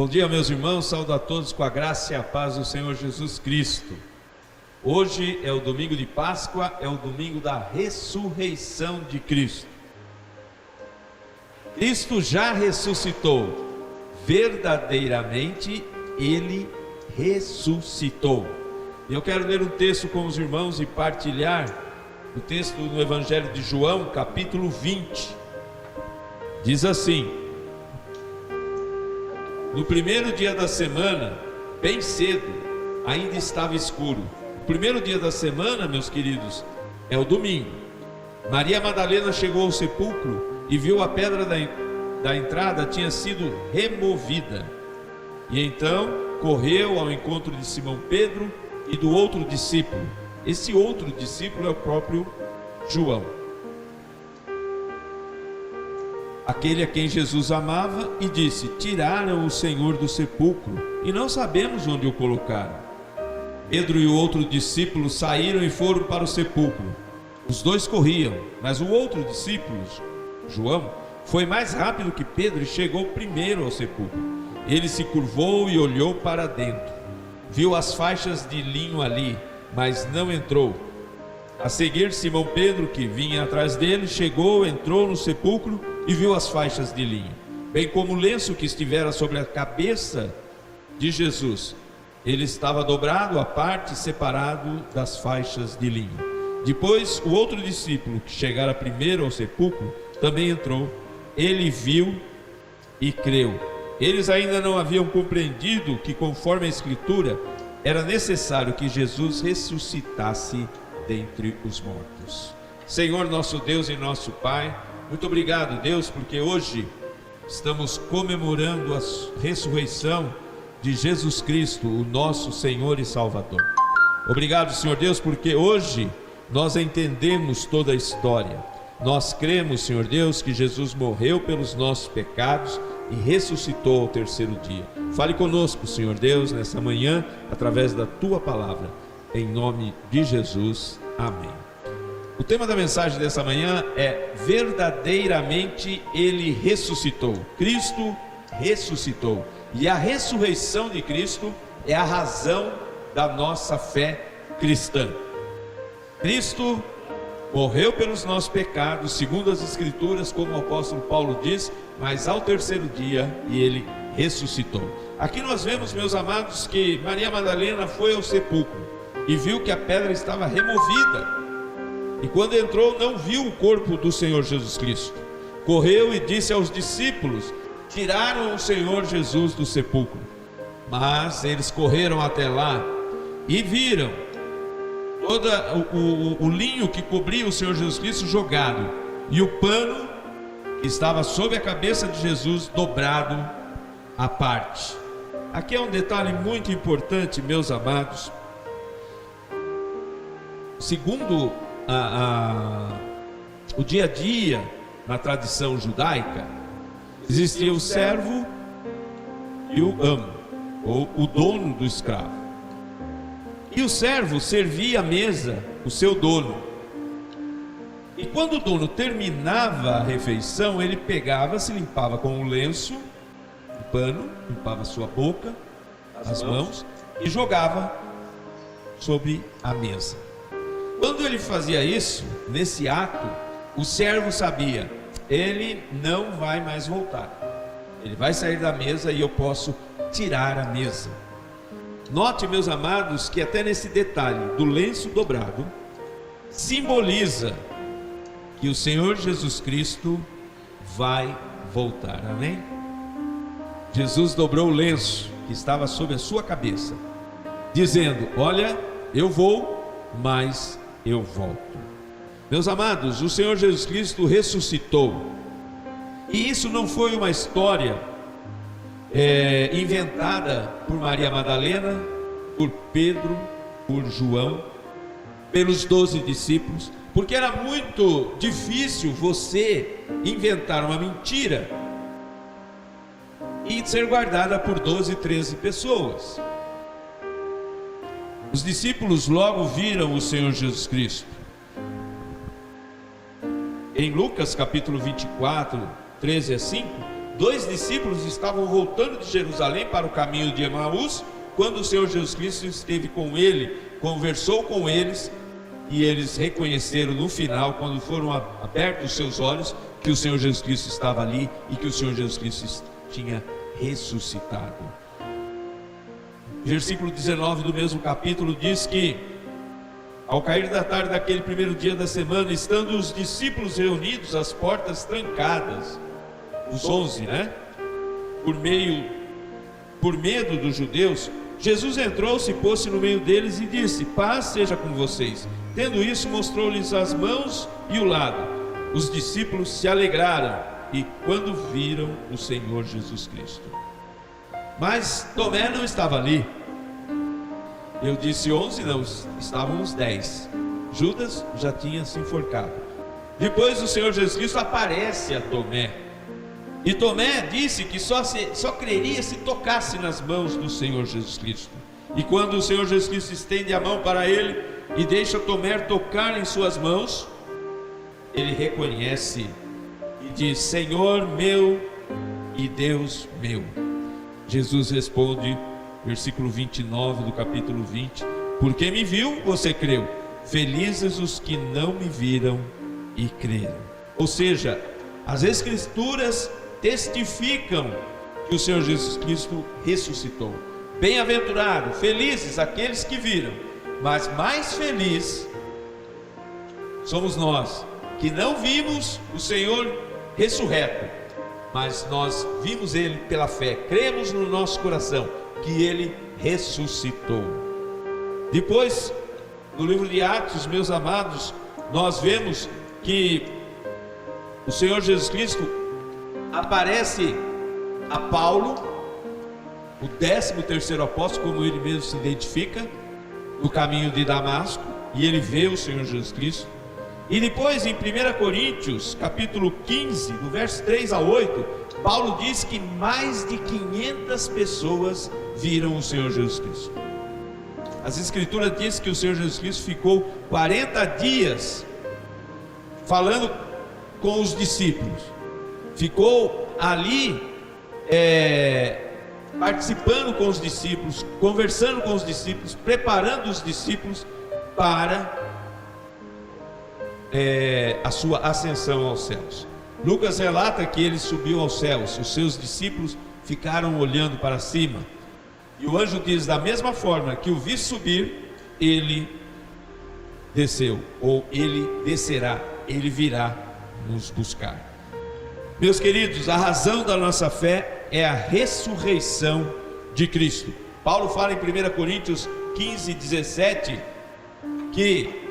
Bom dia, meus irmãos, saúdo a todos com a graça e a paz do Senhor Jesus Cristo. Hoje é o domingo de Páscoa, é o domingo da ressurreição de Cristo. Cristo já ressuscitou, verdadeiramente Ele ressuscitou. E eu quero ler um texto com os irmãos e partilhar o texto no Evangelho de João, capítulo 20. Diz assim: no primeiro dia da semana, bem cedo, ainda estava escuro. O primeiro dia da semana, meus queridos, é o domingo. Maria Madalena chegou ao sepulcro e viu a pedra da entrada tinha sido removida. E então correu ao encontro de Simão Pedro e do outro discípulo. Esse outro discípulo é o próprio João, aquele a quem Jesus amava, e disse: tiraram o Senhor do sepulcro e não sabemos onde o colocaram. Pedro e o outro discípulo saíram e foram para o sepulcro. Os dois corriam, mas o outro discípulo, João, foi mais rápido que Pedro e chegou primeiro ao sepulcro. Ele se curvou e olhou para dentro. Viu as faixas de linho ali, mas não entrou. A seguir, Simão Pedro, que vinha atrás dele, chegou, entrou no sepulcro e viu as faixas de linho, bem como o lenço que estivera sobre a cabeça de Jesus. Ele estava dobrado à parte, separado das faixas de linho. Depois, o outro discípulo, que chegara primeiro ao sepulcro, também entrou. Ele viu e creu. Eles ainda não haviam compreendido que, conforme a Escritura, era necessário que Jesus ressuscitasse dentre os mortos. Senhor, nosso Deus e nosso Pai, muito obrigado, Deus, porque hoje estamos comemorando a ressurreição de Jesus Cristo, o nosso Senhor e Salvador. Obrigado, Senhor Deus, porque hoje nós entendemos toda a história. Nós cremos, Senhor Deus, que Jesus morreu pelos nossos pecados e ressuscitou ao terceiro dia. Fale conosco, Senhor Deus, nessa manhã, através da Tua palavra. Em nome de Jesus, amém. O tema da mensagem dessa manhã é: verdadeiramente Ele ressuscitou. Cristo ressuscitou. E a ressurreição de Cristo é a razão da nossa fé cristã. Cristo morreu pelos nossos pecados, segundo as Escrituras, como o apóstolo Paulo diz, mas ao terceiro dia Ele ressuscitou. Aqui nós vemos, meus amados, que Maria Madalena foi ao sepulcro e viu que a pedra estava removida. E quando entrou, não viu o corpo do Senhor Jesus Cristo. Correu e disse aos discípulos: tiraram o Senhor Jesus do sepulcro. Mas eles correram até lá e viram todo o linho que cobria o Senhor Jesus Cristo jogado, e o pano que estava sobre a cabeça de Jesus dobrado à parte. Aqui é um detalhe muito importante, meus amados. Segundo o dia a dia na tradição judaica, existia o servo e o amo, ou o dono do escravo. E o servo servia à mesa o seu dono. E quando o dono terminava a refeição, ele pegava, se limpava com um lenço, um pano, limpava a sua boca, as mãos, e jogava sobre a mesa. Quando ele fazia isso, nesse ato, o servo sabia: ele não vai mais voltar. Ele vai sair da mesa e eu posso tirar a mesa. Note, meus amados, que até nesse detalhe do lenço dobrado, simboliza que o Senhor Jesus Cristo vai voltar, amém? Jesus dobrou o lenço que estava sobre a sua cabeça, dizendo: olha, eu vou, mas eu volto. Meus amados, o Senhor Jesus Cristo ressuscitou. E isso não foi uma história inventada por Maria Madalena, por Pedro, por João, pelos 12 discípulos, porque era muito difícil você inventar uma mentira e ser guardada por 12, 13 pessoas. Os discípulos logo viram o Senhor Jesus Cristo. Em Lucas capítulo 24, 13 a 5, 2 discípulos estavam voltando de Jerusalém para o caminho de Emaús, quando o Senhor Jesus Cristo esteve com ele, conversou com eles, e eles reconheceram no final, quando foram abertos os seus olhos, que o Senhor Jesus Cristo estava ali e que o Senhor Jesus Cristo tinha ressuscitado. Versículo 19 do mesmo capítulo diz que, ao cair da tarde daquele primeiro dia da semana, estando os discípulos reunidos, as portas trancadas, os 11, por medo dos judeus, Jesus entrou-se, pôs-se no meio deles e disse: paz seja com vocês. Tendo isso, mostrou-lhes as mãos e o lado. Os discípulos se alegraram e quando viram o Senhor Jesus Cristo. Mas Tomé não estava ali. Eu disse 11, não, estavam os 10. Judas já tinha se enforcado. Depois o Senhor Jesus Cristo aparece a Tomé. E Tomé disse que só creria se tocasse nas mãos do Senhor Jesus Cristo. E quando o Senhor Jesus Cristo estende a mão para ele e deixa Tomé tocar em suas mãos, ele reconhece e diz: Senhor meu e Deus meu. Jesus responde, versículo 29 do capítulo 20: porque me viu, você creu. Felizes os que não me viram e creram. Ou seja, as Escrituras testificam que o Senhor Jesus Cristo ressuscitou. Bem-aventurados, felizes aqueles que viram, mas mais feliz somos nós que não vimos o Senhor ressurreto, mas nós vimos Ele pela fé, cremos no nosso coração que Ele ressuscitou. Depois, no livro de Atos, meus amados, nós vemos que o Senhor Jesus Cristo aparece a Paulo, o 13º apóstolo, como ele mesmo se identifica, no caminho de Damasco, e ele vê o Senhor Jesus Cristo. E depois em 1 Coríntios, capítulo 15, do verso 3 a 8, Paulo diz que mais de 500 pessoas viram o Senhor Jesus Cristo. As Escrituras dizem que o Senhor Jesus Cristo ficou 40 dias falando com os discípulos, ficou ali participando com os discípulos, conversando com os discípulos, preparando os discípulos para a sua ascensão aos céus. Lucas relata que ele subiu aos céus, os seus discípulos ficaram olhando para cima, e o anjo diz: da mesma forma que o vi subir, ele desceu, ou ele descerá, ele virá nos buscar. Meus queridos, a razão da nossa fé é a ressurreição de Cristo. Paulo fala em 1 Coríntios 15, 17 que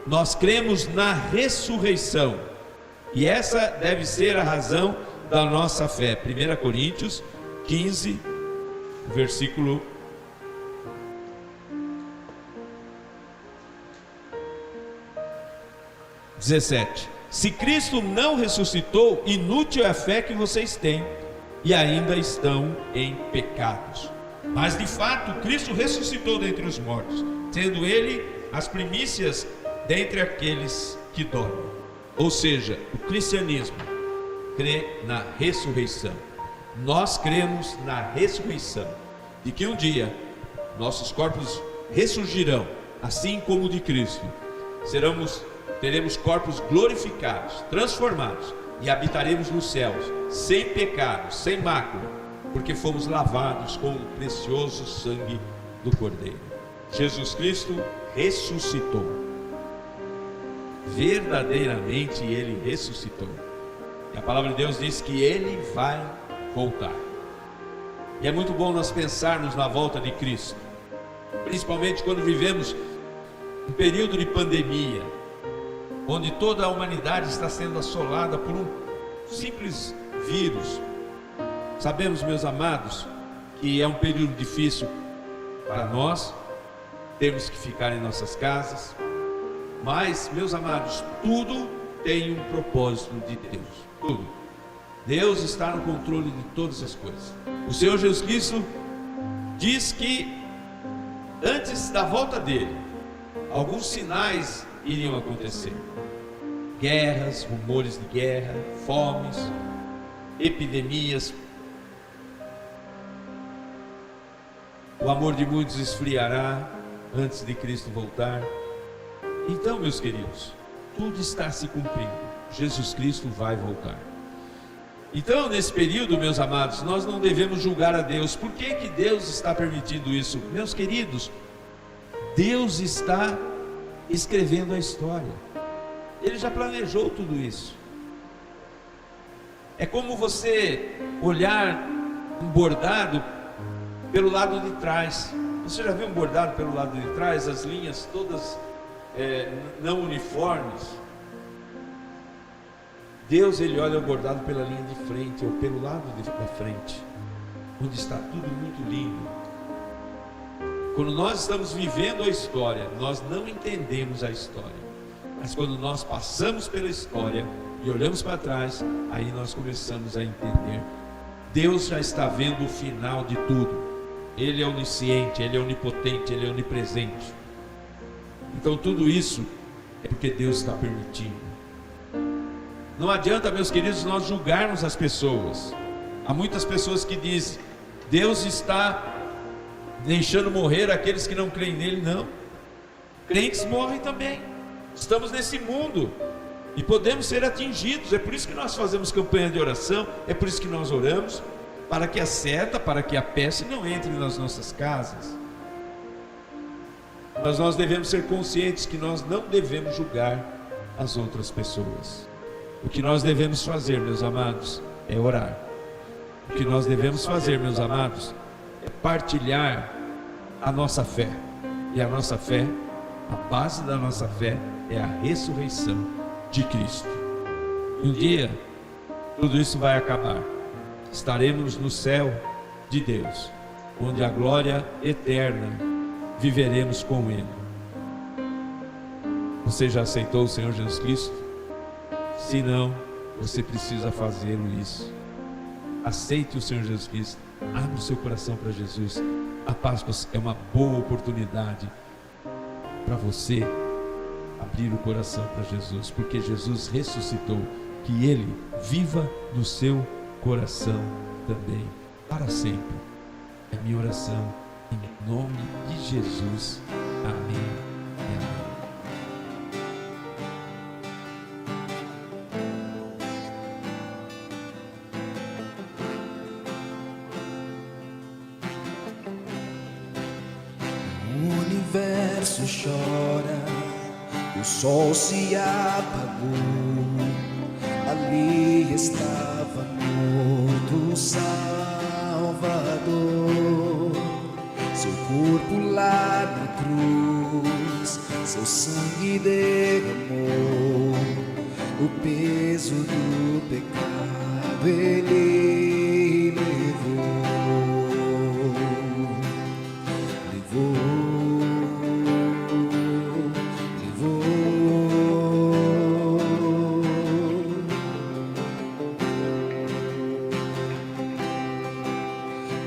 nós cremos na ressurreição, e essa deve ser a razão da nossa fé. 1 Coríntios 15, versículo 17: se Cristo não ressuscitou, inútil é a fé que vocês têm, e ainda estão em pecados. Mas de fato Cristo ressuscitou dentre os mortos, sendo Ele as primícias dentre aqueles que dormem. Ou seja, o cristianismo crê na ressurreição. Nós cremos na ressurreição, de que um dia nossos corpos ressurgirão, assim como o de Cristo. Teremos corpos glorificados, transformados, e habitaremos nos céus, sem pecado, sem mácula, porque fomos lavados com o precioso sangue do Cordeiro. Jesus Cristo ressuscitou. Verdadeiramente Ele ressuscitou. E a palavra de Deus diz que Ele vai voltar. E é muito bom nós pensarmos na volta de Cristo, principalmente quando vivemos um período de pandemia, onde toda a humanidade está sendo assolada por um simples vírus. Sabemos, meus amados, que é um período difícil para nós, temos que ficar em nossas casas, mas, meus amados, tudo tem um propósito de Deus, tudo. Deus está no controle de todas as coisas. O Senhor Jesus Cristo diz que antes da volta dele, alguns sinais iriam acontecer: guerras, rumores de guerra, fomes, epidemias, o amor de muitos esfriará antes de Cristo voltar. Então, meus queridos, tudo está se cumprindo. Jesus Cristo vai voltar. Então, nesse período, meus amados, nós não devemos julgar a Deus. Por que que Deus está permitindo isso? Meus queridos, Deus está escrevendo a história. Ele já planejou tudo isso. É como você olhar um bordado pelo lado de trás. Você já viu um bordado pelo lado de trás? As linhas todas não uniformes. Deus, Ele olha o bordado pela linha de frente, ou pelo lado da frente, onde está tudo muito lindo. Quando nós estamos vivendo a história, nós não entendemos a história. Mas quando nós passamos pela história e olhamos para trás, aí nós começamos a entender. Deus já está vendo o final de tudo. Ele é onisciente, Ele é onipotente, Ele é onipresente. Então tudo isso é porque Deus está permitindo. Não adianta, meus queridos, nós julgarmos as pessoas. Há muitas pessoas que dizem: Deus está deixando morrer aqueles que não creem nele. Não, crentes morrem também. Estamos nesse mundo e podemos ser atingidos. É por isso que nós fazemos campanha de oração, é por isso que nós oramos, para que a seta, para que a peste não entre nas nossas casas. Mas nós devemos ser conscientes que nós não devemos julgar as outras pessoas. O que nós devemos fazer, meus amados, é orar. O que nós devemos fazer, meus amados, é partilhar a nossa fé. E a nossa fé, a base da nossa fé, é a ressurreição de Cristo. E um dia, tudo isso vai acabar. Estaremos no céu de Deus, onde a glória eterna viveremos com Ele. Você já aceitou o Senhor Jesus Cristo? Se não, você precisa fazê-lo isso. Aceite o Senhor Jesus Cristo. Abra o seu coração para Jesus. A Páscoa é uma boa oportunidade para você abrir o coração para Jesus, porque Jesus ressuscitou. Que Ele viva no seu coração também, para sempre. É minha oração, em nome de Jesus. Amém e amém. O universo chora, o sol se apagou, ali estava morto o Salvador. Seu corpo lá na cruz, seu sangue derramou, o peso do pecado Ele levou.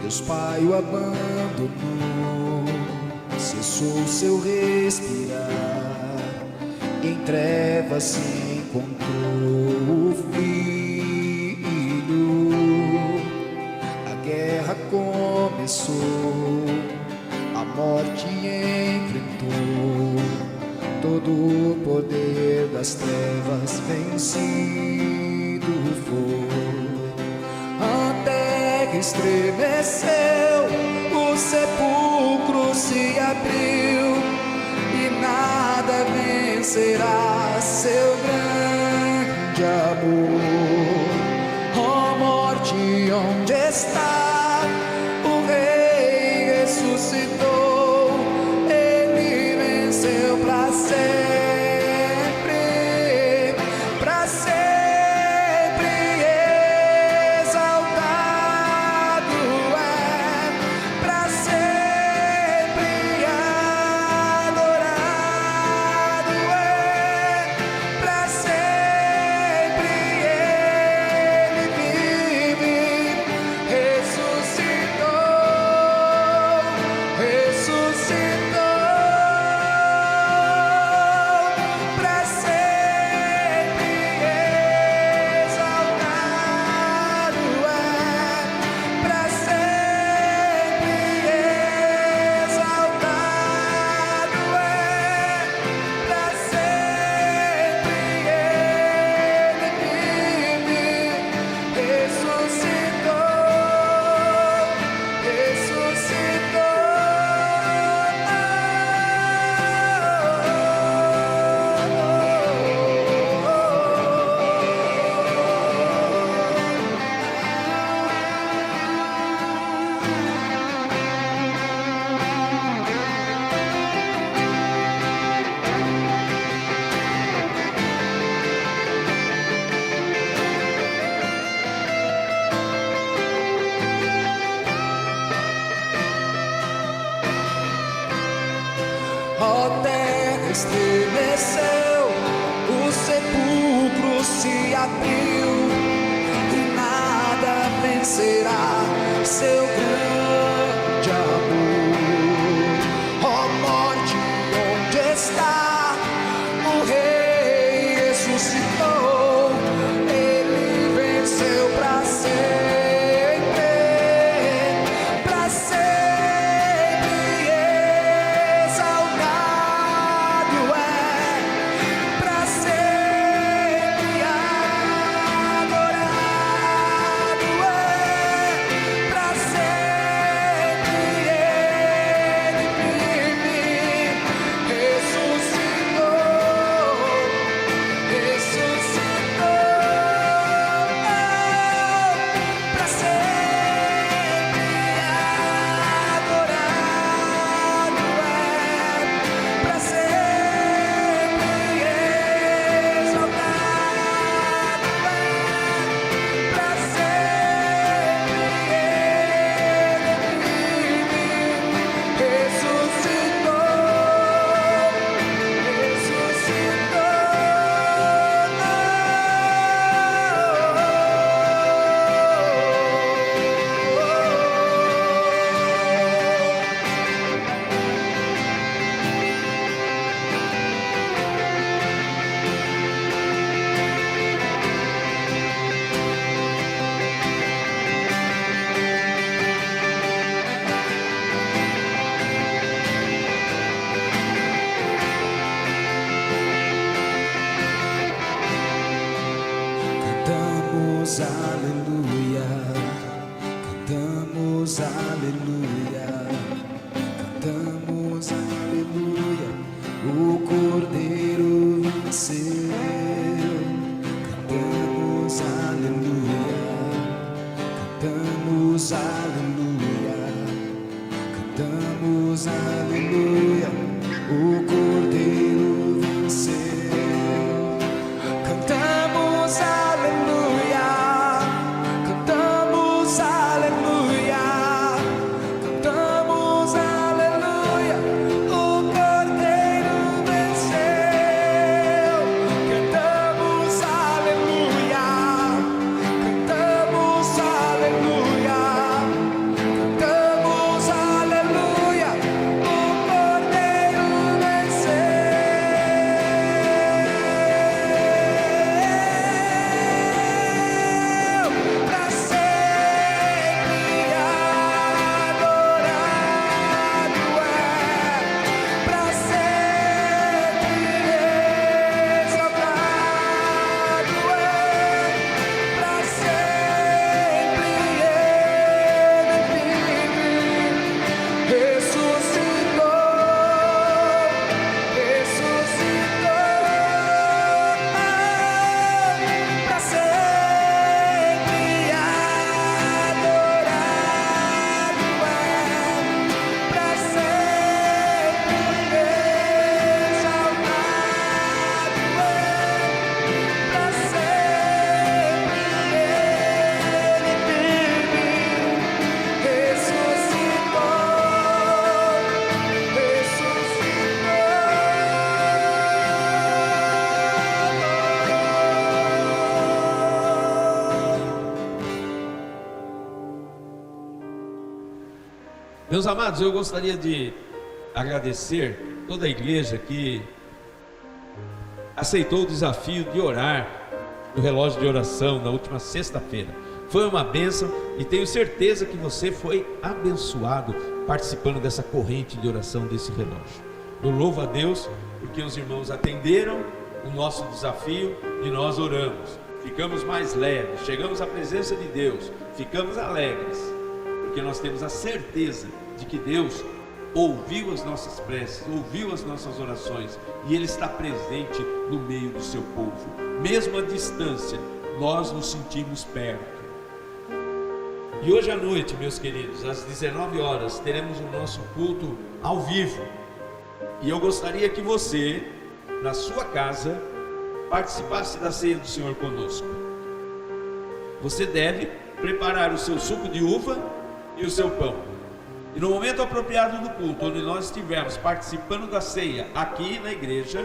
Deus Pai o abandonou, cessou seu respirar, em trevas se encontrou o Filho. A guerra começou, a morte enfrentou, todo o poder das trevas vencido foi. A terra estremeceu, o sepulcro se abriu, e nada vencerá seu grande amor. Ó morte, onde está? O Rei ressuscitou, Ele venceu para sempre, para sempre. estremeceu, o sepulcro se abriu, e nada vencerá seu grande amor. Ó morte, onde está? O Rei ressuscitou, ele venceu para sempre, para sempre. Cantamos aleluia, cantamos aleluia, cantamos aleluia, o Cordeiro venceu. Cantamos aleluia, cantamos aleluia, cantamos aleluia, o Cordeiro venceu. Cantamos aleluia, cantamos aleluia, cantamos aleluia, o Cordeiro venceu. Cantamos aleluia, cantamos aleluia, cantamos aleluia, o Cordeiro venceu. Para sempre adorado é, para sempre exaltado é, para sempre ele vive, ressuscitou, para sempre adorado é, para sempre exaltado é, para sempre ele vive, ressuscitou. Meus amados, eu gostaria de agradecer toda a igreja que aceitou o desafio de orar no relógio de oração na última sexta-feira. Foi uma bênção e tenho certeza que você foi abençoado participando dessa corrente de oração desse relógio. Eu louvo a Deus porque os irmãos atenderam o nosso desafio e nós oramos. Ficamos mais leves, chegamos à presença de Deus, ficamos alegres, porque nós temos a certeza de que Deus ouviu as nossas preces, ouviu as nossas orações, e Ele está presente no meio do seu povo. Mesmo à distância, nós nos sentimos perto. E hoje à noite, meus queridos, às 19 horas, teremos o nosso culto ao vivo. E eu gostaria que você, na sua casa, participasse da ceia do Senhor conosco. Você deve preparar o seu suco de uva e o seu pão. E no momento apropriado do culto, onde nós estivermos participando da ceia, aqui na igreja,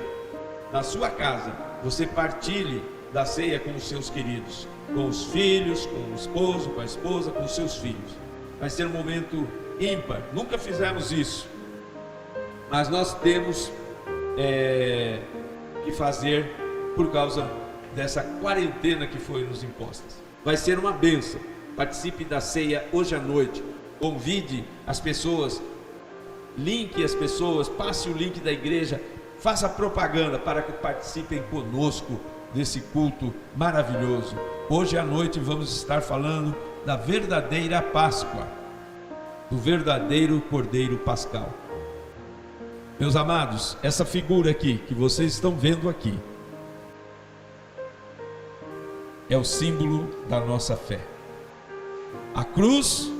na sua casa, você partilhe da ceia com os seus queridos, com os filhos, com o esposo, com a esposa, com os seus filhos. Vai ser um momento ímpar, nunca fizemos isso, mas nós temos que fazer por causa dessa quarentena que foi nos imposta. Vai ser uma bênção. Participe da ceia hoje à noite, convide as pessoas, linke as pessoas, passe o link da igreja, faça propaganda para que participem conosco desse culto maravilhoso. Hoje à noite vamos estar falando da verdadeira Páscoa, do verdadeiro Cordeiro Pascal. Meus amados, essa figura aqui que vocês estão vendo aqui é o símbolo da nossa fé. A cruz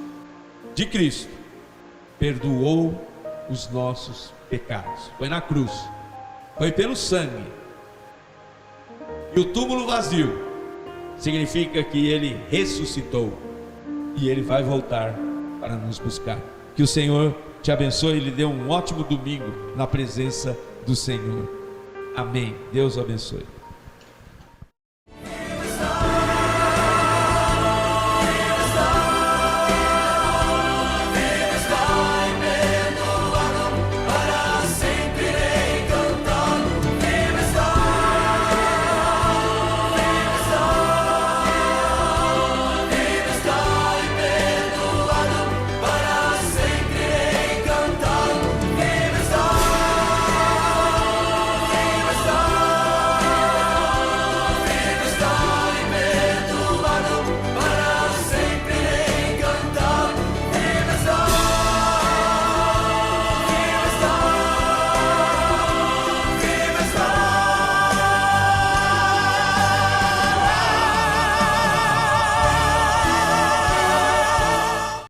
de Cristo perdoou os nossos pecados. Foi na cruz, foi pelo sangue. E o túmulo vazio significa que ele ressuscitou e ele vai voltar para nos buscar. Que o Senhor te abençoe e lhe dê um ótimo domingo na presença do Senhor. Amém. Deus abençoe.